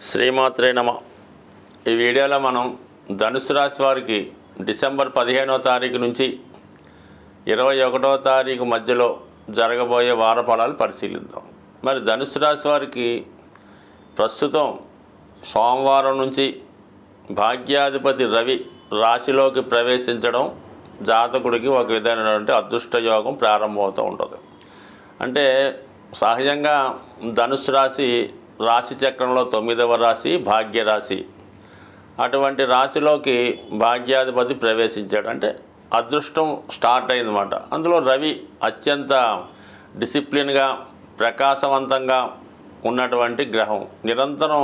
శ్రీమాత్రే నమ. ఈ వీడియోలో మనం ధనుసు రాశి వారికి డిసెంబర్ 15వ తారీఖు నుంచి 21వ తారీఖు మధ్యలో జరగబోయే వార ఫలాలు పరిశీలిద్దాం. మరి ధనుసు రాశి వారికి ప్రస్తుతం సోమవారం నుంచి భాగ్యాధిపతి రవి రాశిలోకి ప్రవేశించడం జాతకుడికి ఒక విధమైనటువంటి అదృష్ట యోగం ప్రారంభమవుతూ ఉంటుంది. అంటే సహజంగా ధనుసు రాశి చక్రంలో 9వ రాశి భాగ్యరాశి. అటువంటి రాశిలోకి భాగ్యాధిపతి ప్రవేశించాడు అంటే అదృష్టం స్టార్ట్ అయిందన్నమాట. అందులో రవి అత్యంత డిసిప్లిన్గా ప్రకాశవంతంగా ఉన్నటువంటి గ్రహం, నిరంతరం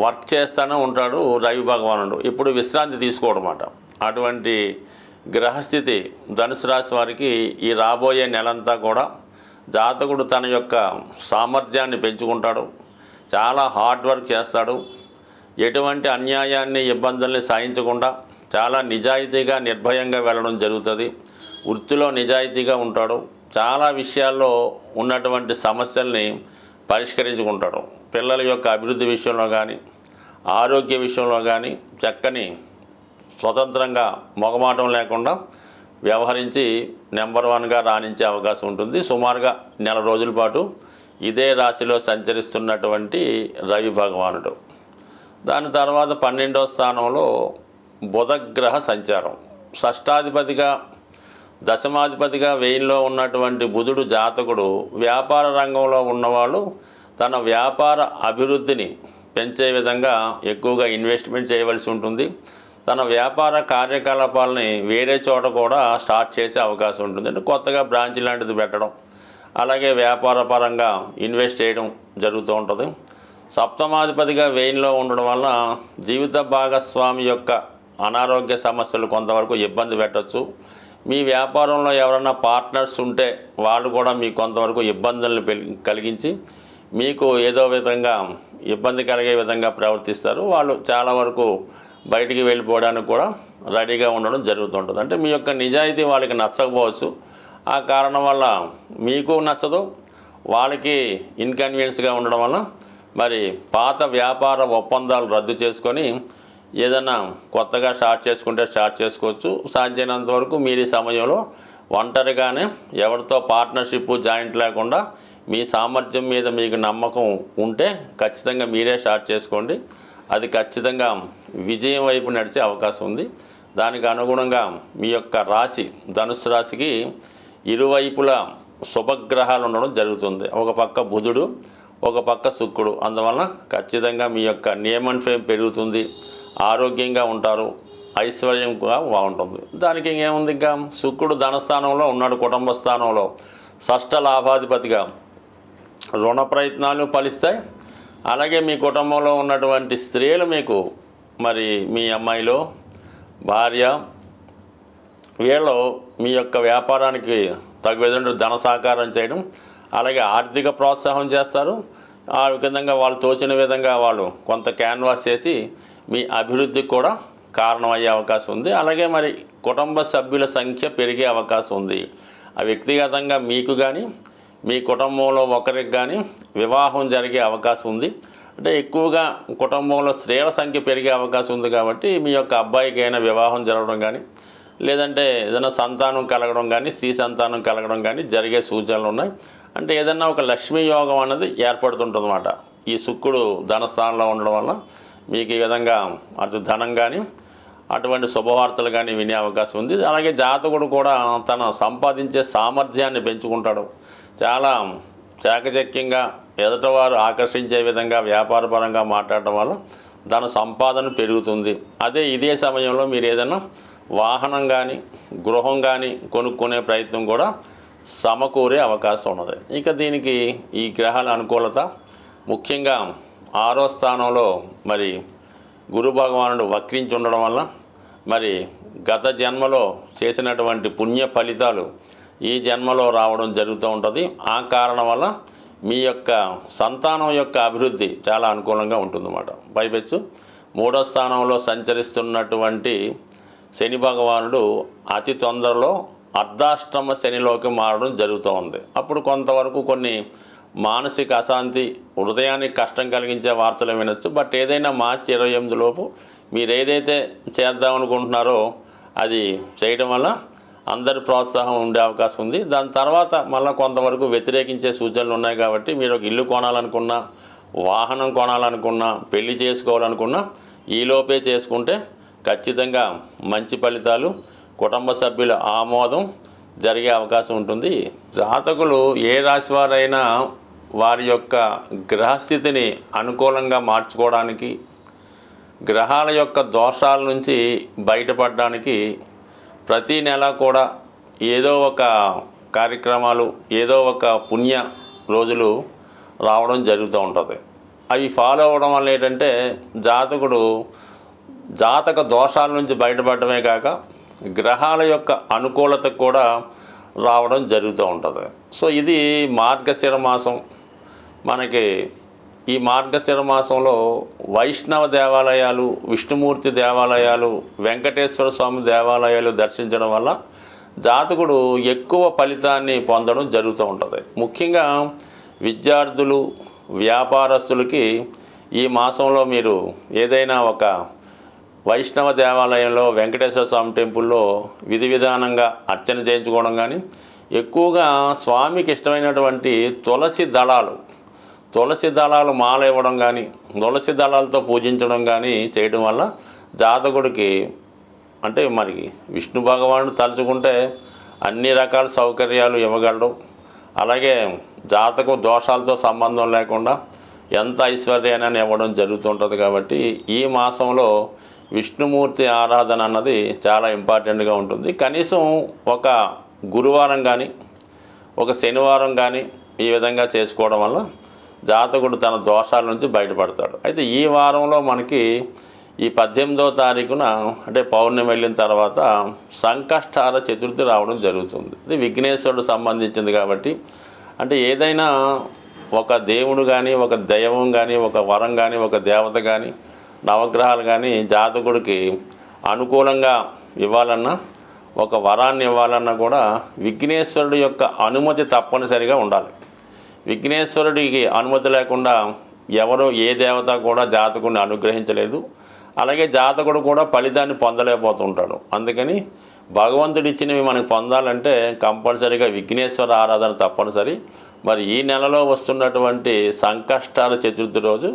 వర్క్ చేస్తూనే ఉంటాడు రవి భగవానుడు. ఇప్పుడు విశ్రాంతి తీసుకోవడమాట. అటువంటి గ్రహస్థితి ధనుసు రాశి వారికి ఈ రాబోయే నెలంతా కూడా జాతకుడు తన యొక్క సామర్థ్యాన్ని పెంచుకుంటాడు, చాలా హార్డ్ వర్క్ చేస్తాడు, ఎటువంటి అన్యాయాన్ని ఇబ్బందుల్ని సహించకుండా చాలా నిజాయితీగా నిర్భయంగా వెళ్ళడం జరుగుతుంది. వృత్తిలో నిజాయితీగా ఉంటాడు, చాలా విషయాల్లో ఉన్నటువంటి సమస్యల్ని పరిష్కరించుకుంటాడు. పిల్లల యొక్క అభివృద్ధి విషయంలో కానీ ఆరోగ్య విషయంలో కానీ చక్కని స్వతంత్రంగా మొగమాటం లేకుండా వ్యవహరించి నెంబర్ 1గా రాణించే అవకాశం ఉంటుంది. సుమారుగా నెల రోజుల పాటు ఇదే రాశిలో సంచరిస్తున్నటువంటి రవి భగవానుడు. దాని తర్వాత 12వ స్థానంలో బుధగ్రహ సంచారం. షష్టాధిపతిగా దశమాధిపతిగా వెయ్యిలో ఉన్నటువంటి బుధుడు జాతకుడు వ్యాపార రంగంలో ఉన్నవాళ్ళు తన వ్యాపార అభివృద్ధిని పెంచే విధంగా ఎక్కువగా ఇన్వెస్ట్మెంట్ చేయవలసి ఉంటుంది. తన వ్యాపార కార్యకలాపాలని వేరే చోట కూడా స్టార్ట్ చేసే అవకాశం ఉంటుంది. అంటే కొత్తగా బ్రాంచ్ లాంటిది పెట్టడం, అలాగే వ్యాపార పరంగా ఇన్వెస్ట్ చేయడం జరుగుతూ ఉంటుంది. సప్తమాధిపతిగా వెయ్యిలో ఉండడం వల్ల జీవిత భాగస్వామి యొక్క అనారోగ్య సమస్యలు కొంతవరకు ఇబ్బంది పెట్టవచ్చు. మీ వ్యాపారంలో ఎవరైనా పార్ట్నర్స్ ఉంటే వాళ్ళు కూడా మీకు కొంతవరకు ఇబ్బందులను కలిగించి మీకు ఏదో విధంగా ఇబ్బంది కలిగే విధంగా ప్రవర్తిస్తారు. వాళ్ళు చాలా వరకు బయటికి వెళ్ళిపోవడానికి కూడా రెడీగా ఉండడం జరుగుతుంటుంది. అంటే మీ యొక్క నిజాయితీ వాళ్ళకి నచ్చకపోవచ్చు. ఆ కారణం వల్ల మీకు నచ్చదు, వాళ్ళకి ఇన్కన్వీనియన్స్గా ఉండడం వల్ల మరి పాత వ్యాపార ఒప్పందాలు రద్దు చేసుకొని ఏదైనా కొత్తగా స్టార్ట్ చేసుకోవచ్చు. సాధ్యమైనంత వరకు మీరు ఈ సమయంలో ఒంటరిగానే ఎవరితో పార్ట్నర్షిప్ జాయింట్ లేకుండా మీ సామర్థ్యం మీద మీకు నమ్మకం ఉంటే ఖచ్చితంగా మీరే స్టార్ట్ చేసుకోండి. అది ఖచ్చితంగా విజయం వైపు నడిచే అవకాశం ఉంది. దానికి అనుగుణంగా మీ యొక్క రాశి ధనుసు రాశికి ఇరువైపులా శుభగ్రహాలు ఉండడం జరుగుతుంది. ఒక పక్క బుధుడు, ఒక పక్క శుక్రుడు. అందువలన ఖచ్చితంగా మీ యొక్క నేమ్ అండ్ ఫేమ్ పెరుగుతుంది, ఆరోగ్యంగా ఉంటారు, ఐశ్వర్యంగా బాగుంటుంది. దానికి ఇంకేముంది, ఇంకా శుక్రుడు ధనస్థానంలో ఉన్నాడు, కుటుంబ స్థానంలో షష్ఠ లాభాధిపతిగా. రుణ ప్రయత్నాలు ఫలిస్తాయి. అలాగే మీ కుటుంబంలో ఉన్నటువంటి స్త్రీలు మీకు మరి మీ అమ్మాయిలో భార్య వీళ్ళు మీ యొక్క వ్యాపారానికి తగు విధంగా ధన సహకారం చేయడం, అలాగే ఆర్థిక ప్రోత్సాహం చేస్తారు. ఆ విధంగా వాళ్ళు తోచిన విధంగా వాళ్ళు కొంత క్యాన్వాస్ చేసి మీ అభివృద్ధికి కూడా కారణమయ్యే అవకాశం ఉంది. అలాగే మరి కుటుంబ సభ్యుల సంఖ్య పెరిగే అవకాశం ఉంది. ఆ వ్యక్తిగతంగా మీకు కానీ మీ కుటుంబంలో ఒకరికి కానీ వివాహం జరిగే అవకాశం ఉంది. అంటే ఎక్కువగా కుటుంబంలో స్త్రీల సంఖ్య పెరిగే అవకాశం ఉంది. కాబట్టి మీ యొక్క అబ్బాయికి అయినా వివాహం జరగడం కానీ లేదంటే ఏదైనా సంతానం కలగడం కానీ స్త్రీ సంతానం కలగడం కానీ జరిగే సూచనలు ఉన్నాయి. అంటే ఏదైనా ఒక లక్ష్మీ యోగం అనేది ఏర్పడుతుంటుంది అన్నమాట. ఈ శుక్రుడు ధనస్థానంలో ఉండడం వల్ల మీకు ఈ విధంగా అటు ధనం కానీ అటువంటి శుభవార్తలు కానీ వినే అవకాశం ఉంది. అలాగే జాతకుడు కూడా తన సంపాదించే సామర్థ్యాన్ని పెంచుకుంటాడు. చాలా చాకచక్యంగా ఎదుటివారు ఆకర్షించే విధంగా వ్యాపారపరంగా మాట్లాడటం వల్ల ధన సంపాదన పెరుగుతుంది. ఇదే సమయంలో మీరు ఏదైనా వాహనం కానీ గృహం కానీ కొనుక్కునే ప్రయత్నం కూడా సమకూరే అవకాశం ఉన్నది. ఇక దీనికి ఈ గ్రహాల అనుకూలత ముఖ్యంగా 6వ స్థానంలో మరి గురు భగవానుడు వక్రించి ఉండడం వల్ల మరి గత జన్మలో చేసినటువంటి పుణ్య ఫలితాలు ఈ జన్మలో రావడం జరుగుతూ ఉంటుంది. ఆ కారణం వల్ల మీ యొక్క సంతానం యొక్క అభివృద్ధి చాలా అనుకూలంగా ఉంటుందన్నమాట. పైపెచ్చు 3వ స్థానంలో సంచరిస్తున్నటువంటి శని భగవానుడు అతి తొందరలో అర్ధాష్టమ శనిలోకి మారడం జరుగుతూ ఉంది. అప్పుడు కొంతవరకు కొన్ని మానసిక అశాంతి, హృదయానికి కష్టం కలిగించే వార్తలు వినొచ్చు. బట్ ఏదైనా మార్చి 28 లోపు మీరు ఏదైతే చేద్దాం అనుకుంటున్నారో అది చేయడం వల్ల అందరి ప్రోత్సాహం ఉండే అవకాశం ఉంది. దాని తర్వాత మళ్ళీ కొంతవరకు వ్యతిరేకించే సూచనలు ఉన్నాయి కాబట్టి మీరు ఒక ఇల్లు కొనాలనుకున్నా, వాహనం కొనాలనుకున్నా, పెళ్లి చేసుకోవాలనుకున్నా ఈలోపే చేసుకుంటే ఖచ్చితంగా మంచి ఫలితాలు, కుటుంబ సభ్యుల ఆమోదం జరిగే అవకాశం ఉంటుంది. జాతకులు ఏ రాశి వారైనా వారి యొక్క గ్రహస్థితిని అనుకూలంగా మార్చుకోవడానికి, గ్రహాల యొక్క దోషాల నుంచి బయటపడడానికి ప్రతీ నెల కూడా ఏదో ఒక కార్యక్రమాలు, ఏదో ఒక పుణ్య రోజులు రావడం జరుగుతూ ఉంటుంది. అవి ఫాలో అవ్వడం వల్ల ఏంటంటే జాతక దోషాల నుంచి బయటపడమే కాక గ్రహాల యొక్క అనుకూలతకు కూడా రావడం జరుగుతూ ఉంటుంది. సో ఇది మార్గశిర మాసం. మనకి ఈ మార్గశిర మాసంలో వైష్ణవ దేవాలయాలు, విష్ణుమూర్తి దేవాలయాలు, వెంకటేశ్వర స్వామి దేవాలయాలు దర్శించడం వల్ల జాతకుడు ఎక్కువ ఫలితాన్ని పొందడం జరుగుతూ ఉంటుంది. ముఖ్యంగా విద్యార్థులు, వ్యాపారస్తులకి ఈ మాసంలో మీరు ఏదైనా ఒక వైష్ణవ దేవాలయంలో, వెంకటేశ్వర స్వామి టెంపుల్లో విధి విధానంగా అర్చన చేయించుకోవడం కానీ, ఎక్కువగా స్వామికి ఇష్టమైనటువంటి తులసి దళాలు మాల ఇవ్వడం కానీ, తులసి దళాలతో పూజించడం కానీ చేయడం వల్ల జాతకుడికి అంటే మరి విష్ణు భగవానుడు తలుచుకుంటే అన్ని రకాల సౌకర్యాలు ఇవ్వగలడు. అలాగే జాతక దోషాలతో సంబంధం లేకుండా ఎంత ఐశ్వర్యాన్ని ఇవ్వడం జరుగుతుంటుంది. కాబట్టి ఈ మాసంలో విష్ణుమూర్తి ఆరాధన అన్నది చాలా ఇంపార్టెంట్గా ఉంటుంది. కనీసం ఒక గురువారం కానీ, ఒక శనివారం కానీ ఈ విధంగా చేసుకోవడం వల్ల జాతకుడు తన దోషాల నుంచి బయటపడతాడు. అయితే ఈ వారంలో మనకి ఈ 18వ తారీఖున అంటే పౌర్ణమి వెళ్ళిన తర్వాత సంకష్టహార చతుర్థి రావడం జరుగుతుంది. ఇది విఘ్నేశ్వరుడు సంబంధించింది కాబట్టి, అంటే ఏదైనా ఒక దేవుడు కానీ, ఒక దైవం కానీ, ఒక వరం కానీ, ఒక దేవత కానీ, నవగ్రహాలు కానీ జాతకుడికి అనుకూలంగా ఇవ్వాలన్నా, ఒక వరాన్ని ఇవ్వాలన్నా కూడా విఘ్నేశ్వరుడు యొక్క అనుమతి తప్పనిసరిగా ఉండాలి. విఘ్నేశ్వరుడికి అనుమతి లేకుండా ఎవరో ఏ దేవత కూడా జాతకుడిని అనుగ్రహించలేదు. అలాగే జాతకుడు కూడా ఫలితాన్ని పొందలేకపోతుంటాడు. అందుకని భగవంతుడు ఇచ్చినవి మనకు పొందాలంటే కంపల్సరీగా విఘ్నేశ్వర ఆరాధన తప్పనిసరి. మరి ఈ నెలలో వస్తున్నటువంటి సంకష్టాల చతుర్థి రోజు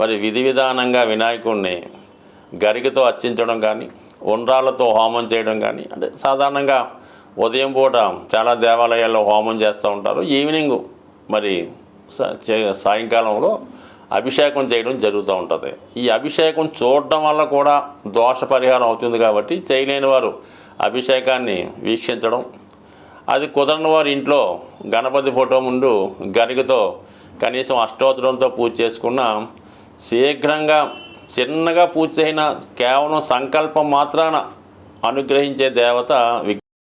మరి విధి విధానంగా వినాయకుడిని గరికతో అర్చించడం కానీ, ఉండ్రాళ్ళతో హోమం చేయడం కానీ, అంటే సాధారణంగా ఉదయం పూట చాలా దేవాలయాల్లో హోమం చేస్తూ ఉంటారు. ఈవినింగ్ మరి సాయంకాలంలో అభిషేకం చేయడం జరుగుతూ ఉంటుంది. ఈ అభిషేకం చూడడం వల్ల కూడా దోష పరిహారం అవుతుంది. కాబట్టి చేయలేని వారు అభిషేకాన్ని వీక్షించడం, అది కుదరని వారు ఇంట్లో గణపతి ఫోటో ముందు గరికతో కనీసం అష్టోత్తరంతో పూజ చేసుకున్న శీఘ్రంగా చిన్నగా పూజ చేసిన కేవలం సంకల్పం మాత్రాన అనుగ్రహించే దేవత